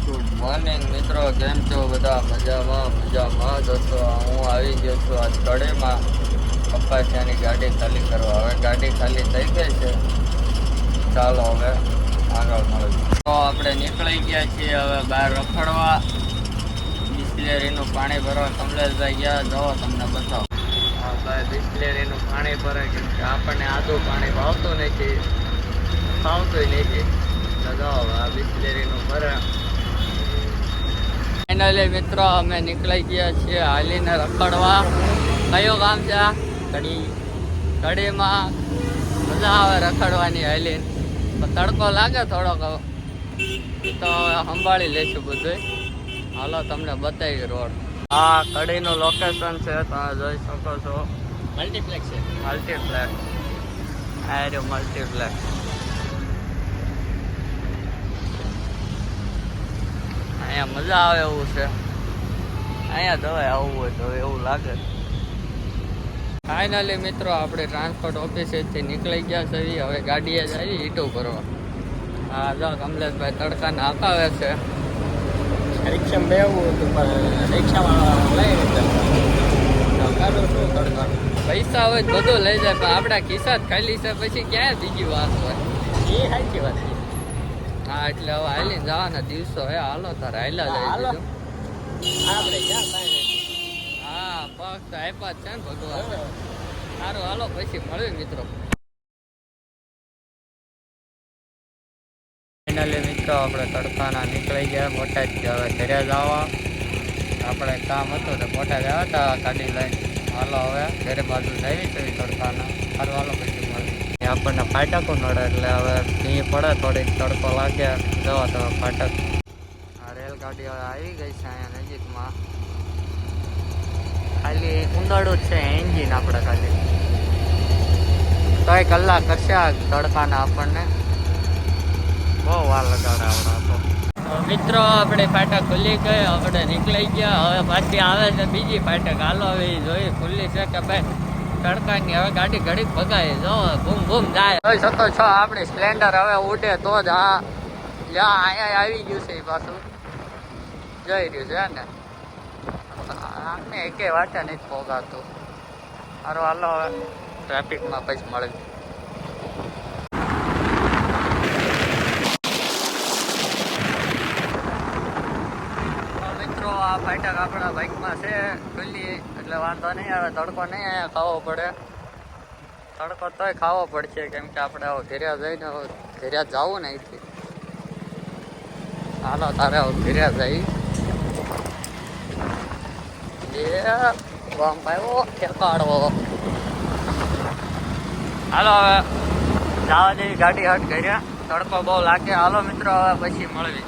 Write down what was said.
Good morning મિત્રો, કેમ છો બધા? મજામાં દોસ્તો. હું આવી ગયો છું આજ કડેમાં કપાસિયાની ગાડી ખાલી કરવા. હવે ગાડી ખાલી થઈ ગઈ છે, ચાલો હવે આગળ મળીએ. તો આપણે નીકળી ગયા છીએ હવે બહાર રખડવા. બિસ્લેરીનું પાણી ભરવા કમલેશભાઈ ગયા, જાઓ તમને બતાવો. હા ભાઈ, બિસ્લેરીનું પાણી ભરે કેમ કે આપણને આદું પાણી ભાવતું નથી, ખાવતું નથી. આ બિસ્લેરીનું ભરે. ફાઇનલી મિત્રો અમે નીકળી ગયા છીએ હાલીને રખડવા. કયો ગામ છે આ? કડીમાં મજા આવે રખડવાની હાલીને. તડકો લાગે થોડોક, તો સંભાળી લઈશું બધું. હાલો તમને બતાવી રોડ. આ કડીનું લોકેશન છે, તમે જોઈ શકો છો. મલ્ટીપ્લેક્સ છે, મલ્ટીપ્લેક્સ. આ રહ્યું મલ્ટીપ્લેક્સ. અહીંયા મજા આવે એવું છે. અહીંયા દવાઈ આવવું હોય તો એવું લાગે. ફાઇનલી મિત્રો આપણે ટ્રાન્સપોર્ટ ઓફિસેથી નીકળી ગયા છે. હવે ગાડીએ જ આવી ઈટું ભરવા. હા જો કમલેશભાઈ તડકાને હકાવે છે. રિક્ષામાં બેવું હતું પણ રિક્ષામાં લઈ શું તડકા. પૈસા હોય તો બધું લઈ જાય, પણ આપણા ખિસ્સા જ ખાલી છે, પછી ક્યાં બીજી વાત હોય. એ સાચી વાત છે. હા એટલે હવે હાલીને જવાના દિવસો હે. હાલો તારે હાલા જાય આપણે ક્યાં કાંઈ હા પગ તો આપ્યા જ છે ને ભગવાન. સારું હાલો પછી મળ્યું મિત્રો. ફાઇનલી મિત્રો આપણે તડકાના નીકળી ગયા બોટાદ. હવે ઘરે જવા આપણે કામ હતું તો બોટાદ આવ્યા હતા ગાડી લઈને. હાલો હવે ઘરે બાજુ જઈએ તો તડકાના. સારું હાલો પછી મળે. આપણને ફાટકો નડે એટલે હવે ભીં પડે, થોડીક તડકો લાગે. જવા તમે ફાટક. આ રેલગાડી હવે આવી ગઈ છે અહીંયા નજીકમાં. ખાલી ઉંદરડું જ છે એન્જિન. આપણે ખાલી કઈ કલાક કરશે આ તડકાના આપણને. બહુ વાર લગાડે આવડા તો. મિત્રો આપણે ફાટક ખુલી ગઈ, આપણે નીકળી ગયા. હવે પાછી આવે છે બીજી ફાટક. હાલો હવે જોઈ ખુલ્લી છે કે ભાઈ તડકાની. હવે ગાડી ઘડીક ભગાય, જો બૂમ બૂમ જાય. જોઈ શકો છો આપણી સ્પ્લેન્ડર હવે ઉડે તો જ. હા જ્યાં અહીંયા આવી ગયું છે એ પાછું જઈ રહ્યું છે ને. આમને એકે વાટે નથી ભોગાતું. સારું હાલો હવે ટ્રાફિકમાં પછી મળે. મિત્રો આ ફાટક આપણા બાઇકમાં છે ખુલ્લી, એટલે વાંધો નહીં આવે. તડકો નહીં અહીંયા ખાવો પડે. તડકો તોય ખાવો પડશે કેમ કે આપણે ઘેર્યા જઈને ઘેર્યા જવું ને અહીંથી. હાલો તારે ઘેર્યા જઈ. ભાઈ ઠેકાડવો. હાલો હવે જવા જેવી ગાડી હટ કર્યા. તડકો બહુ લાગે. હાલો મિત્રો હવે પછી મળવી.